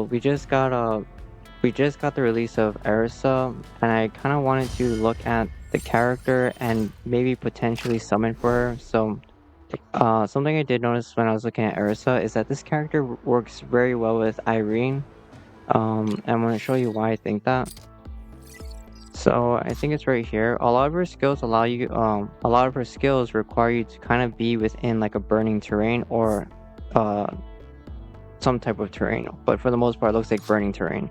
we just got the release of Erisa, and I kind of wanted to look at the character and maybe potentially summon for her. Something I did notice when I was looking at Erisa is that this character works very well with Irene. I'm going to show you why I think that. So I think it's right here. A lot of her skills a lot of her skills require you to kind of be within like a burning terrain or uh, some type of terrain, but for the most part, it looks like burning terrain.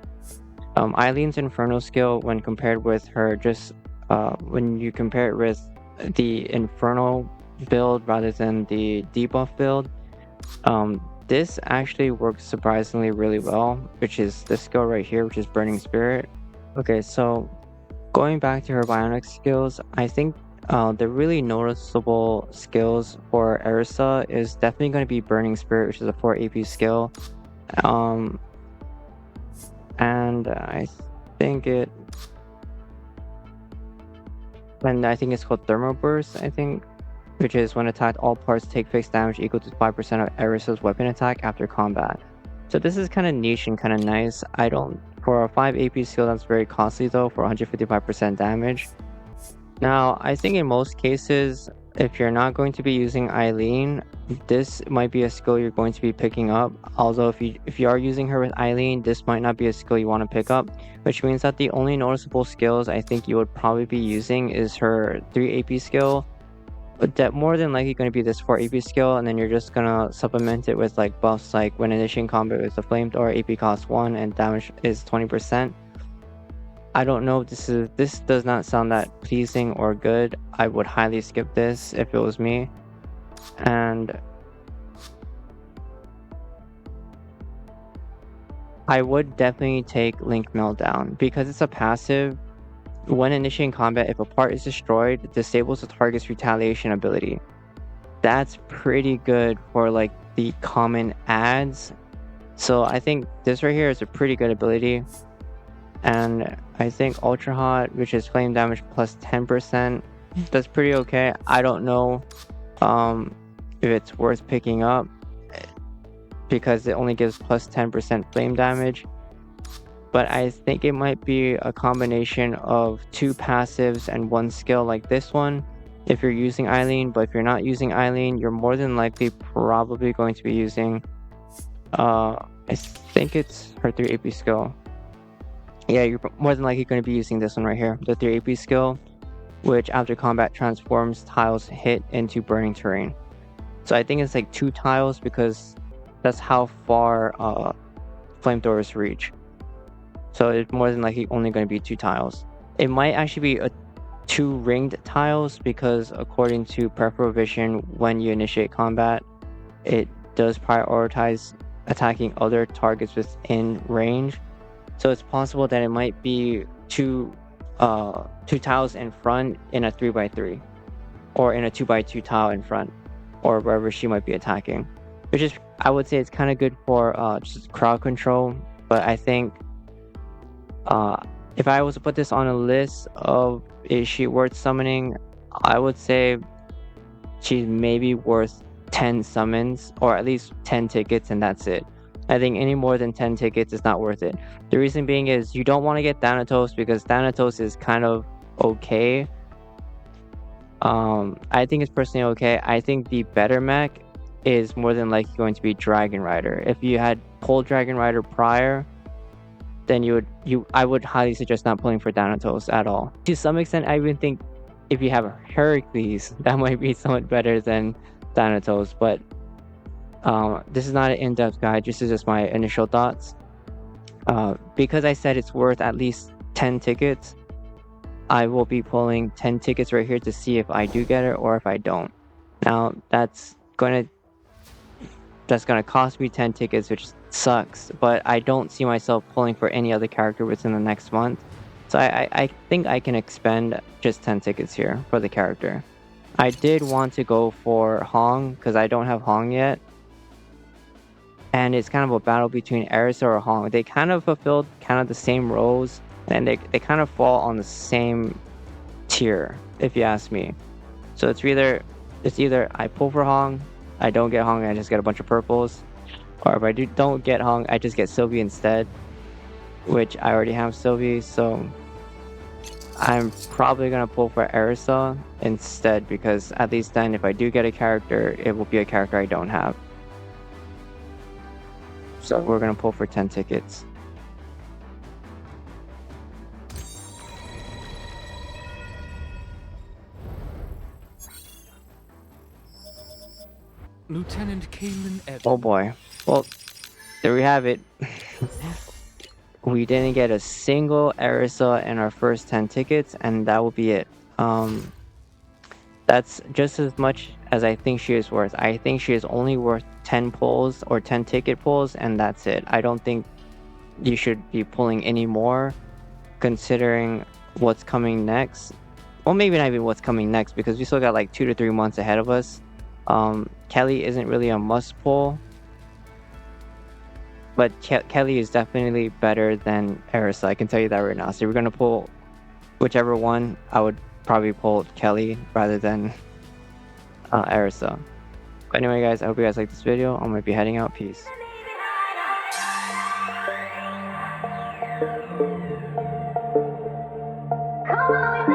Eileen's Inferno skill, when compared with her, when you compare it with the Inferno build rather than the debuff build, this actually works surprisingly really well, which is this skill right here, which is Burning Spirit. Okay, so going back to her bionic skills, I think the really noticeable skills for Erisa is definitely going to be Burning Spirit, which is a 4 AP skill. And I think it and I think it's called Thermal Burst, I think, which is when attacked, all parts take fixed damage equal to 5% of Erisa's weapon attack after combat. So this is kind of niche and kind of nice. For a 5 AP skill, that's very costly though, for 155% damage. Now, I think in most cases, if you're not going to be using Eileen, this might be a skill you're going to be picking up. Although if you are using her with Eileen, this might not be a skill you want to pick up, which means that the only noticeable skills I think you would probably be using is her 3 AP skill, but that more than likely going to be this 4 AP skill, and then you're just gonna supplement it with like buffs like when initiating combat with the flamethrower, AP cost 1 and damage is 20%. I don't know if this does not sound that pleasing or good. I would highly skip this if it was me. And I would definitely take Link Meltdown because it's a passive. When initiating combat, if a part is destroyed, it disables the target's retaliation ability. That's pretty good for like the common adds. So I think this right here is a pretty good ability. And I think Ultra Hot, which is flame damage plus 10%, that's pretty okay. I don't know if it's worth picking up because it only gives plus 10% flame damage. But I think it might be a combination of 2 passives and 1 skill like this one if you're using Eileen. But if you're not using Eileen, you're more than likely probably going to be using I think it's her 3 AP skill. Yeah, you're more than likely going to be using this one right here, the 3 AP skill, which after combat transforms tiles hit into burning terrain. So I think it's like 2 tiles because that's how far flamethrowers reach. So it's more than likely only going to be 2 tiles. It might actually be 2 ringed tiles because according to Peripheral Vision, when you initiate combat, it does prioritize attacking other targets within range. So it's possible that it might be 2 tiles in front in a 3x3, or in a 2x2 tile in front, or wherever she might be attacking. Which is, I would say, it's kind of good for just crowd control. But I think if I was to put this on a list of is she worth summoning, I would say she's maybe worth 10 summons, or at least 10 tickets, and that's it. I think any more than 10 tickets is not worth it. The reason being is you don't want to get Thanatos because Thanatos is kind of okay. I think it's personally okay. I think the better mech is more than likely going to be Dragon Rider. If you had pulled Dragon Rider prior, then I would highly suggest not pulling for Thanatos at all. To some extent, I even think if you have Heracles, that might be somewhat better than Thanatos, but this is not an in-depth guide, this is just my initial thoughts. Because I said it's worth at least 10 tickets, I will be pulling 10 tickets right here to see if I do get it or if I don't. Now that's gonna cost me 10 tickets, which sucks, but I don't see myself pulling for any other character within the next month. So I think I can expend just 10 tickets here for the character. I did want to go for Hong because I don't have Hong yet. And it's kind of a battle between Arisa or Hong. They kind of fulfilled kind of the same roles, and they kind of fall on the same tier, if you ask me. So it's either I pull for Hong, I don't get Hong, and I just get a bunch of purples, Or if I don't get Hong, I just get Sylvie instead, which I already have Sylvie, so I'm probably gonna pull for Erisa instead, because at least then if I do get a character, it will be a character I don't have. So we're gonna pull for 10 tickets. Lieutenant Kaylin Evans. Oh boy. Well, there we have it. We didn't get a single Arisa in our first 10 tickets, and that will be it. That's just as much as I think she is worth. I think she is only worth 10 pulls or 10 ticket pulls, and that's it. I don't think you should be pulling any more, considering what's coming next. Well, maybe not even what's coming next, because we still got like 2 to 3 months ahead of us. Kelly isn't really a must pull, but Kelly is definitely better than Arisa. I can tell you that right now. So if we're gonna pull whichever one, I would probably pull Kelly rather than Arisa. But anyway, guys, I hope you guys like this video. I'm gonna be heading out. Peace. Come on.